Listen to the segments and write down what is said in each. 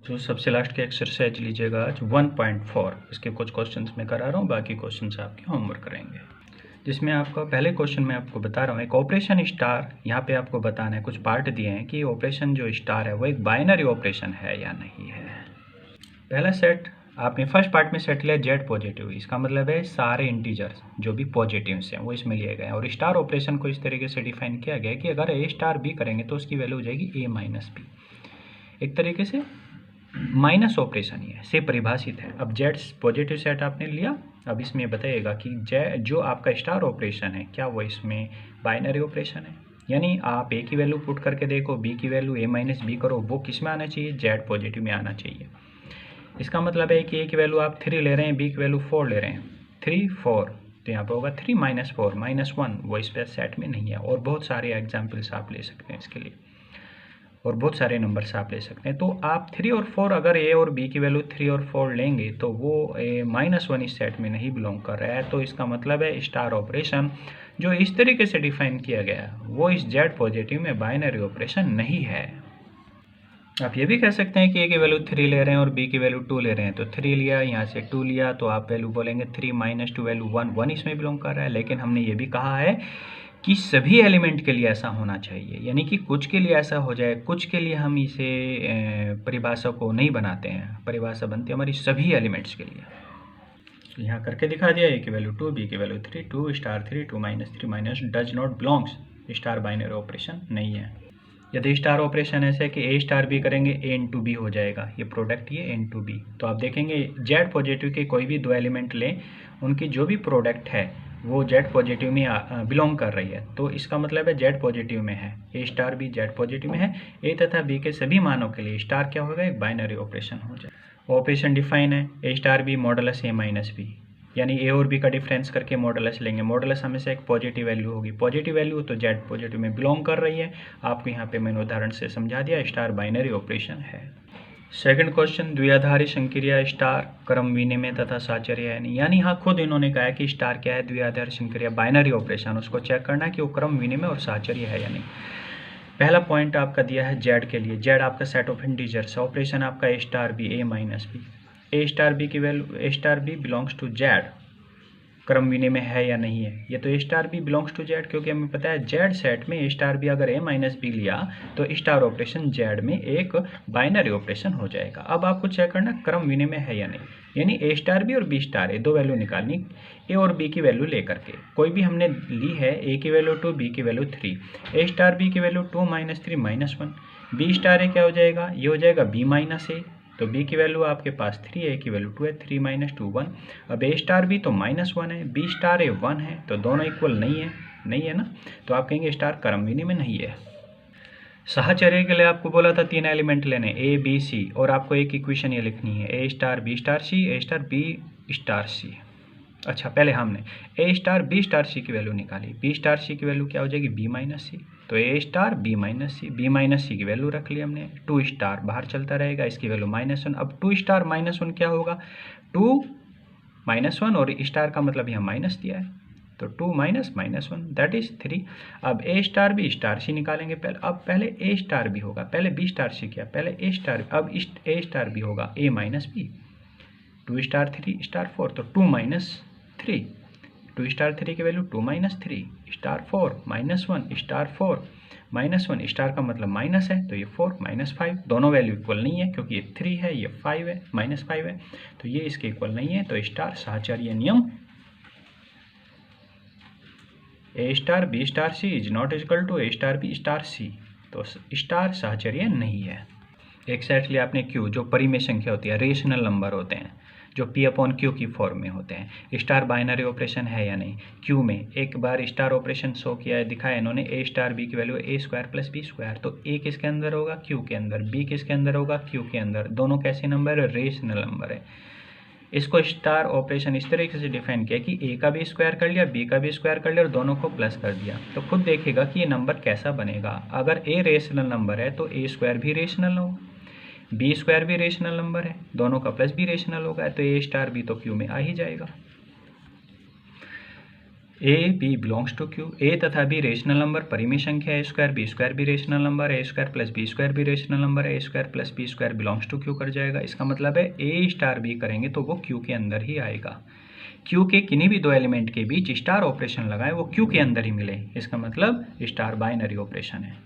जो सबसे लास्ट के एक्सरसाइज लीजिएगा आज 1.4। इसके कुछ क्वेश्चंस मैं करा रहा हूँ, बाकी क्वेश्चंस आपके होमवर्क करेंगे। जिसमें आपका पहले क्वेश्चन में आपको बता रहा हूँ, एक ऑपरेशन स्टार, यहाँ पे आपको बताना है, कुछ पार्ट दिए हैं कि ऑपरेशन जो स्टार है वो एक बाइनरी ऑपरेशन है या नहीं है। पहला सेट आपने फर्स्ट पार्ट में सेट लिया जेड पॉजिटिव, इसका मतलब है सारे इंटीजर्स जो भी पॉजिटिव्स हैं वो इसमें लिए गए हैं। और स्टार ऑपरेशन को इस तरीके से डिफाइन किया गया है कि अगर ए स्टार बी करेंगे तो उसकी वैल्यू हो जाएगी ए माइनस बी। एक तरीके से माइनस ऑपरेशन ही है, से परिभाषित है। अब जेड पॉजिटिव सेट आपने लिया, अब इसमें बताइएगा कि जो आपका स्टार ऑपरेशन है क्या वो इसमें बाइनरी ऑपरेशन है, यानी आप ए की वैल्यू पुट करके देखो, बी की वैल्यू ए माइनस बी करो, वो किस में आना चाहिए, जेड पॉजिटिव में आना चाहिए। इसका मतलब है कि ए की वैल्यू आप 3 ले रहे हैं, बी की वैल्यू 4 ले रहे हैं, 3 4, तो यहाँ पर होगा 3 माइनस 4 माइनस 1, वो इस पर सेट में नहीं है। और बहुत सारे एग्जाम्पल्स आप ले सकते हैं इसके लिए, और बहुत सारे नंबर्स आप ले सकते हैं। तो आप 3 और 4 अगर ए और बी की वैल्यू 3 और 4 लेंगे तो वो -1 इस सेट में नहीं बिलोंग कर रहा है। तो इसका मतलब है स्टार ऑपरेशन जो इस तरीके से डिफाइन किया गया है वो इस जेड पॉजिटिव में बाइनरी ऑपरेशन नहीं है। आप ये भी कह सकते हैं कि ए की वैल्यू 3 ले रहे हैं और बी की वैल्यू 2 ले रहे हैं, तो 3 लिया, यहाँ से 2 लिया, तो आप वैल्यू बोलेंगे 3 माइनस 2 वैल्यू 1, 1 इसमें बिलोंग कर रहा है। लेकिन हमने ये भी कहा है कि सभी एलिमेंट के लिए ऐसा होना चाहिए, यानी कि कुछ के लिए ऐसा हो जाए, कुछ के लिए हम इसे परिभाषा को नहीं बनाते हैं, परिभाषा बनती है हमारी सभी एलिमेंट्स के लिए। यहाँ करके दिखा दिया, ए की वैल्यू 2, बी की value 3, 2 star 3, 2 minus 3 minus does not belongs, star binary operation नहीं है। यदि स्टार ऑपरेशन ऐसे है कि ए स्टार बी करेंगे ए इंटू बी हो जाएगा, ये प्रोडक्ट ये ए इंटू बी, तो आप देखेंगे जेड पॉजिटिव के कोई भी दो एलिमेंट लें, उनकी जो भी प्रोडक्ट है वो जेड पॉजिटिव में बिलोंग कर रही है। तो इसका मतलब है जेड पॉजिटिव में है, ए स्टार बी जेड पॉजिटिव में है, ए तथा बी के सभी मानों के लिए स्टार क्या होगा, एक बाइनरी ऑपरेशन हो जाए। ऑपरेशन डिफाइन है ए स्टार बी मॉडुलस ए माइनस बी, यानी ए और बी का डिफरेंस करके मॉडुलस लेंगे, मॉडुलस हमेशा एक पॉजिटिव वैल्यू होगी, पॉजिटिव वैल्यू तो जेड पॉजिटिव में बिलोंग कर रही है। आपको यहाँ पे मैंने उदाहरण से समझा दिया, स्टार बाइनरी ऑपरेशन है। सेकंड क्वेश्चन, द्विआधारी संक्रिया स्टार क्रम विनिमय तथा साचर्य है नहीं, यानी यहाँ खुद इन्होंने कहा है कि स्टार क्या है, द्विआधारी संक्रिया बाइनरी ऑपरेशन, उसको चेक करना है कि वो क्रम विनिमय और साचर्य है या नहीं। पहला पॉइंट आपका दिया है जेड के लिए, जेड आपका सेट ऑफ इंटीजर्स, ऑपरेशन आपका a star b a minus b, a star b की value, a star b belongs to z, क्रम विनिमय है या नहीं है, ये तो a star b belongs to z, क्योंकि हमें पता है जेड सेट में ए स्टार बी अगर ए माइनस बी लिया तो स्टार ऑपरेशन जेड में एक बाइनरी ऑपरेशन हो जाएगा। अब आपको चेक करना क्रम विनिमय है या नहीं, यानी ए स्टार बी और बी स्टार ए दो वैल्यू निकालनी, ए और बी की वैल्यू लेकर के, कोई भी हमने ली है, ए की वैल्यू 2 बी की वैल्यू 3, ए स्टार बी की value 2 minus 3 minus 1, b star a क्या हो जाएगा, ये हो जाएगा बी माइनस ए, तो b की वैल्यू आपके पास 3 है, a की वैल्यू 2 है, 3 माइनस 2 1। अब a स्टार b तो -1 है, b स्टार a 1 है, तो दोनों इक्वल नहीं है ना, तो आप कहेंगे स्टार क्रम विनिमय नहीं है। साहचर्य के लिए आपको बोला था 3 एलिमेंट लेने a b c, और आपको एक इक्वेशन ये लिखनी है, a star b star c, a star b star c। अच्छा, पहले हमने a star b star c की वैल्यू निकाली, b स्टार c की वैल्यू क्या हो जाएगी, b माइनस सी, तो a स्टार b माइनस सी की वैल्यू रख ली हमने, 2 स्टार बाहर चलता रहेगा, इसकी वैल्यू -1। अब 2 स्टार -1 क्या होगा, 2 -1, और स्टार का मतलब यहाँ माइनस दिया है, तो 2 माइनस -1 दैट इज 3। अब a star b star c निकालेंगे पहले, अब पहले a स्टार b होगा, पहले b स्टार c किया, पहले a स्टार, अब a स्टार b होगा a minus b, 2 star 3 star 4, तो 2 माइनस 3, 2 स्टार 3 की value 2 minus 3 star 4 -1 star 4 -1, star का मतलब माइनस है, तो ये 4 -5, दोनों वैल्यू इक्वल नहीं है, क्योंकि ये 3 है ये 5 है, -5 है, तो ये इसके इक्वल नहीं है, तो स्टार साहचर्य नियम a star b star c is not equal to a star b star c, तो स्टार साहचर्य नहीं है। एक सेट लिया आपने क्यू, जो परिमेय संख्या होती है, रेशनल नंबर होते हैं, जो p अपॉन क्यू की फॉर्म में होते हैं, स्टार बाइनरी ऑपरेशन है या नहीं। क्यू में एक बार स्टार ऑपरेशन शो किया है, दिखाया इन्होंने, ए स्टार बी की वैल्यू ए स्क्वायर प्लस बी स्क्वायर, तो ए किसके अंदर होगा, क्यू के अंदर, बी किसके अंदर होगा, क्यू के अंदर, दोनों कैसे नंबर है, रेशनल नंबर है। इसको स्टार ऑपरेशन इस तरीके से डिफाइन किया कि ए का भी स्क्वायर कर लिया, बी का भी स्क्वायर कर लिया, और दोनों को प्लस कर दिया, तो खुद देखिएगा कि ये नंबर कैसा बनेगा। अगर ए रेशनल नंबर है तो ए स्क्वायर भी रेशनल होगा, बी स्क्वायर भी रेशनल नंबर है, दोनों का प्लस भी रेशनल होगा, तो ए स्टार बी तो क्यू में आ ही जाएगा। A b belongs to q, a तथा बी रेशनल नंबर, परिमेय संख्या ए स्क्वायर, बी स्क्वायर भी rational number, a square plus b square भी rational number, a square plus b square belongs to q कर जाएगा। इसका मतलब है ए स्टार बी करेंगे तो वो क्यू के अंदर ही आएगा। क्यू के किन्हीं भी दो एलिमेंट के बीच स्टार ऑपरेशन लगाए वो क्यू के अंदर ही मिले, इसका मतलब स्टार बाइनरी ऑपरेशन है।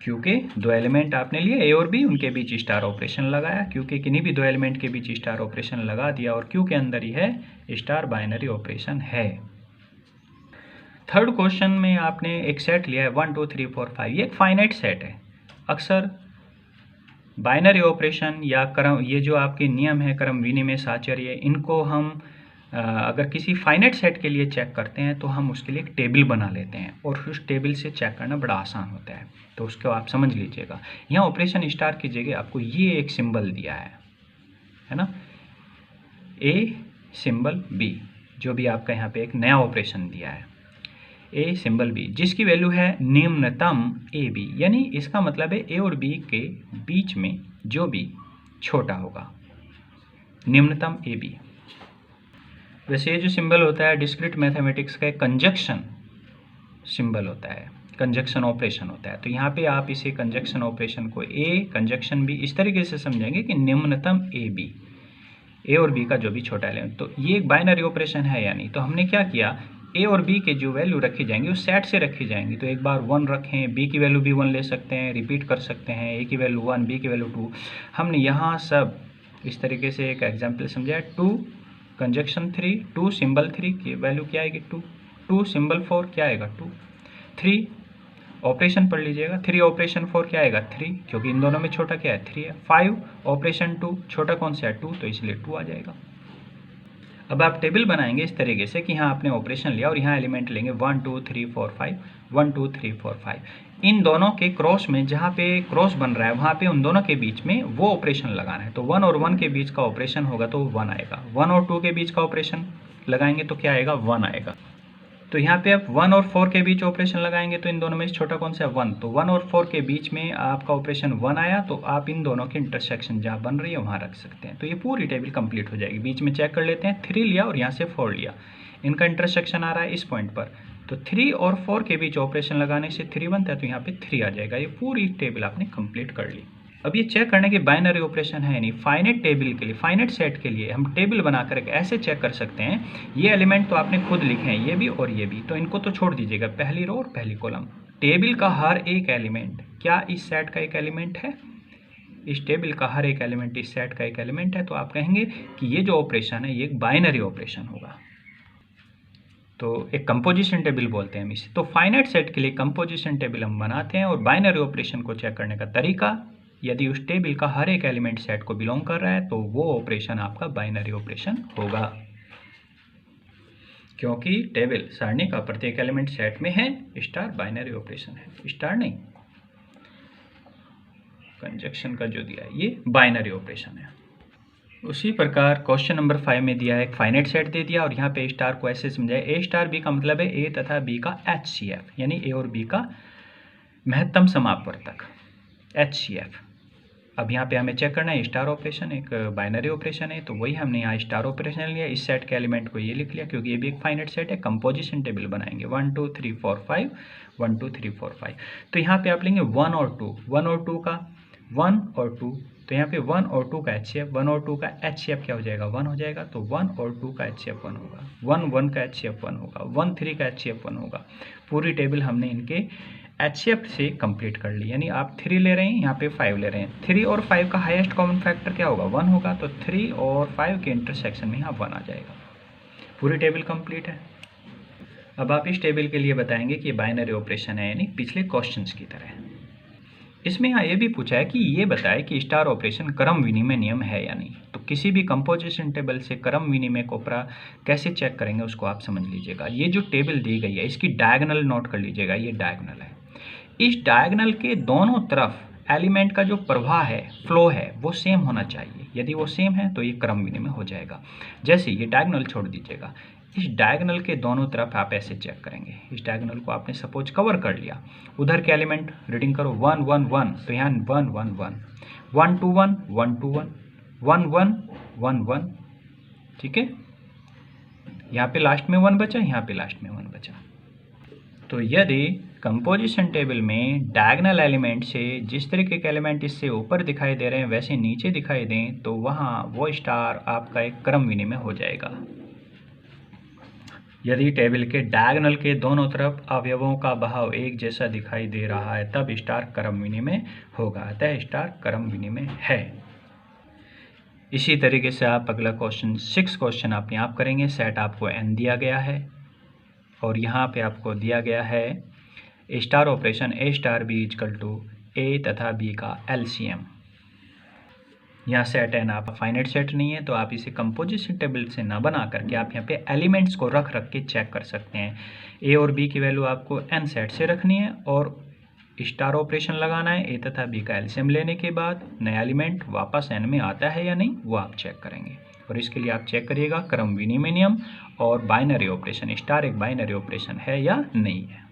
क्यू के दो एलिमेंट आपने लिए ए और बी, उनके बीच स्टार ऑपरेशन लगाया, क्यू के किन्हीं भी दो एलिमेंट के बीच स्टार ऑपरेशन लगा दिया और क्यू के अंदर ही है, स्टार बाइनरी ऑपरेशन है। थर्ड क्वेश्चन में आपने एक सेट लिया है 1 2 3 4 5, ये एक फाइनाइट सेट है। अक्सर बाइनरी ऑपरेशन या क्रम, ये जो आपके नियम है क्रम विनिमय साहचर्य, इनको हम अगर किसी फाइनाइट सेट के लिए चेक करते हैं तो हम उसके लिए एक टेबल बना लेते हैं और उस टेबल से चेक करना बड़ा आसान होता है, तो उसको आप समझ लीजिएगा। यहाँ ऑपरेशन स्टार की जगह आपको ये एक सिंबल दिया है ना, ए सिंबल बी, जो भी आपका यहाँ पे एक नया ऑपरेशन दिया है, ए सिंबल बी, जिसकी वैल्यू है निम्नतम ए बी, यानी इसका मतलब है ए और बी के बीच में जो भी छोटा होगा, निम्नतम ए बी। वैसे ये जो सिंबल होता है डिस्क्रीट मैथमेटिक्स का एक कंजक्शन सिंबल होता है, कंजक्शन ऑपरेशन होता है। तो यहाँ पे आप इसे कंजक्शन ऑपरेशन को ए कंजक्शन बी इस तरीके से समझेंगे कि निम्नतम ए बी, ए और बी का जो भी छोटा एलिमेंट, तो ये एक बाइनरी ऑपरेशन है यानी। तो हमने क्या किया, ए और बी के जो वैल्यू रखी जाएंगी वो सेट से रखी जाएंगी। तो एक बार 1 रखें, बी की वैल्यू भी 1 ले सकते हैं, रिपीट कर सकते हैं, ए की वैल्यू 1, बी की वैल्यू 2। हमने यहाँ सब इस तरीके से एक एग्जाम्पल समझा, 2 कंजक्शन 3, 2 सिंबल 3 की वैल्यू क्या आएगी 2, 2 सिंबल 4 क्या आएगा 2, 3 ऑपरेशन पढ़ लीजिएगा, 3 ऑपरेशन 4 क्या आएगा 3, क्योंकि इन दोनों में छोटा क्या है 3 है। 5 ऑपरेशन 2, छोटा कौन सा है 2, तो इसलिए 2 आ जाएगा। अब आप टेबल बनाएंगे इस तरीके से कि यहाँ आपने ऑपरेशन लिया और यहाँ एलिमेंट लेंगे 1 2 3 4 5, 1 2 3 4 5, इन दोनों के क्रॉस में जहाँ पे क्रॉस बन रहा है वहाँ पे उन दोनों के बीच में वो ऑपरेशन लगाना है। तो 1 और 1 के बीच का ऑपरेशन होगा तो 1 आएगा, 1 और 2 के बीच का ऑपरेशन लगाएंगे तो क्या आएगा 1 आएगा। तो यहाँ पे आप 1 और 4 के बीच ऑपरेशन लगाएंगे तो इन दोनों में से छोटा कौन सा है 1, तो 1 और 4 के बीच में आपका ऑपरेशन 1 आया, तो आप इन दोनों के इंटरसेक्शन जहाँ बन रही है वहाँ रख सकते हैं। तो ये पूरी टेबल कंप्लीट हो जाएगी। बीच में चेक कर लेते हैं, 3 लिया और यहाँ से 4 लिया, इनका इंटरसेक्शन आ रहा है इस पॉइंट पर, तो 3 और 4 के बीच ऑपरेशन लगाने से 3 बनता है, तो यहाँ पे 3 आ जाएगा। ये पूरी टेबल आपने कंप्लीट कर ली। अब ये चेक करने के बाइनरी ऑपरेशन है नहीं, फाइनाइट टेबल के लिए, फाइनाइट सेट के लिए हम टेबल बनाकर एक ऐसे चेक कर सकते हैं, ये एलिमेंट तो आपने खुद लिखे हैं ये भी और ये भी, तो इनको तो छोड़ दीजिएगा, पहली रो और पहली कॉलम। टेबल का हर एक एलिमेंट क्या इस सेट का एक एलिमेंट है, इस टेबल का हर एक एलिमेंट इस सेट का एक एलिमेंट है, तो आप कहेंगे कि ये जो ऑपरेशन है ये एक बाइनरी ऑपरेशन होगा। तो एक कंपोजिशन टेबल बोलते हैं हम इसे। तो फाइनाइट सेट के लिए कंपोजिशन टेबल हम बनाते हैं और बाइनरी ऑपरेशन को चेक करने का तरीका, यदि उस टेबल का हर एक एलिमेंट सेट को बिलोंग कर रहा है तो वो ऑपरेशन आपका बाइनरी ऑपरेशन होगा, क्योंकि टेबल सारणी का प्रत्येक एलिमेंट सेट में है, स्टार बाइनरी ऑपरेशन है, स्टार नहीं, कंजक्शन का जो दिया है ये बाइनरी ऑपरेशन है। उसी प्रकार क्वेश्चन नंबर 5 में दिया है एक फाइनाइट सेट दे दिया और यहाँ पे स्टार को ऐसे समझाया, ए स्टार बी का मतलब है ए तथा बी का HCF, यानी ए और बी का महत्तम समापवर्तक HCF। अब यहाँ पे हमें चेक करना है स्टार ऑपरेशन एक बाइनरी ऑपरेशन है, तो वही हमने यहाँ स्टार ऑपरेशन लिया, इस सेट के एलिमेंट को ये लिख लिया, क्योंकि ये भी एक फाइनाइट सेट है। कंपोजिशन टेबल बनाएंगे 1 2 3 4 5, 1 2 3 4 5, तो यहाँ पे आप लेंगे 1 और 2, 1 और 2 का 1 और 2, तो यहाँ पे 1 और 2 का HCF, 1 और 2 का HCF क्या हो जाएगा 1 हो जाएगा, तो 1 और 2 का HCF 1 होगा, 1 1 का HCF 1 होगा, 1 3 का HCF 1 होगा। पूरी टेबल हमने इनके HCF से कंप्लीट कर ली, यानी आप 3 ले रहे हैं यहाँ पे 5 ले रहे हैं, 3 और 5 का हाईएस्ट कॉमन फैक्टर क्या होगा 1 होगा, तो 3 और 5 के इंटरसेक्शन में यहाँ 1 आ जाएगा। पूरी टेबल कंप्लीट है। अब आप इस टेबल के लिए बताएंगे कि बाइनरी ऑपरेशन है, यानी पिछले क्वेश्चंस की तरह। इसमें यहाँ ये भी पूछा है कि ये बताए कि स्टार ऑपरेशन क्रम विनिमय नियम है या नहीं। तो किसी भी कंपोजिशन टेबल से क्रम विनिमय कोपरा कैसे चेक करेंगे उसको आप समझ लीजिएगा। ये जो टेबल दी गई है इसकी डायगोनल नोट कर लीजिएगा, ये डायगोनल है। इस डायगोनल के दोनों तरफ एलिमेंट का जो प्रवाह है, फ्लो है, वो सेम होना चाहिए। यदि वो सेम है तो ये क्रम विनिमय हो जाएगा। जैसे ये डायगोनल छोड़ दीजिएगा, इस डायगोनल के दोनों तरफ आप ऐसे चेक करेंगे। इस डायगोनल को आपने सपोज कवर कर लिया, उधर के एलिमेंट रीडिंग करो 1 1 1, तो यहाँ 1 1 1, 1 2 1 1 2 1, 1 1 1 1, ठीक है। यहाँ पे लास्ट में 1 बचा, यहाँ पे लास्ट में 1 बचा। तो यदि कंपोजिशन टेबल में डायगोनल एलिमेंट से जिस तरीके के एलिमेंट इससे ऊपर दिखाई दे रहे हैं वैसे नीचे दिखाई दें तो वहाँ वो स्टार आपका एक क्रम विनिमय हो जाएगा। यदि टेबल के डायगोनल के दोनों तरफ अवयवों का बहाव एक जैसा दिखाई दे रहा है तब स्टार क्रम विनिमय होगा, अतः स्टार क्रम विनिमय है। इसी तरीके से आप अगला क्वेश्चन 6 क्वेश्चन आप यहाँ करेंगे। सेट आपको n दिया गया है और यहाँ पे आपको दिया गया है star operation a star b equal to a तथा b का LCM। यहाँ सेट n आप फाइनाइट सेट नहीं है तो आप इसे कंपोजिशन टेबल से ना बना करके आप यहाँ पे एलिमेंट्स को रख के चेक कर सकते हैं। a और b की वैल्यू आपको n सेट से रखनी है और स्टार ऑपरेशन लगाना है। a तथा b का एलसीएम लेने के बाद नया एलिमेंट वापस n में आता है या नहीं वो आप चेक करेंगे। और इसके लिए आप चेक करिएगा क्रम विनिमय नियम और बाइनरी ऑपरेशन, स्टार एक बाइनरी ऑपरेशन है या नहीं है।